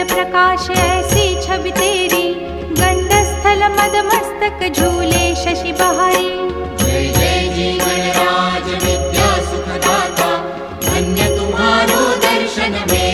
प्रकाश ऐसी छवि तेरी, गंडस्थल मद मस्तक झूले शशि बहारी। जय जय जी गणराज विद्या सुखदाता, धन्य तुम्हारो दर्शन में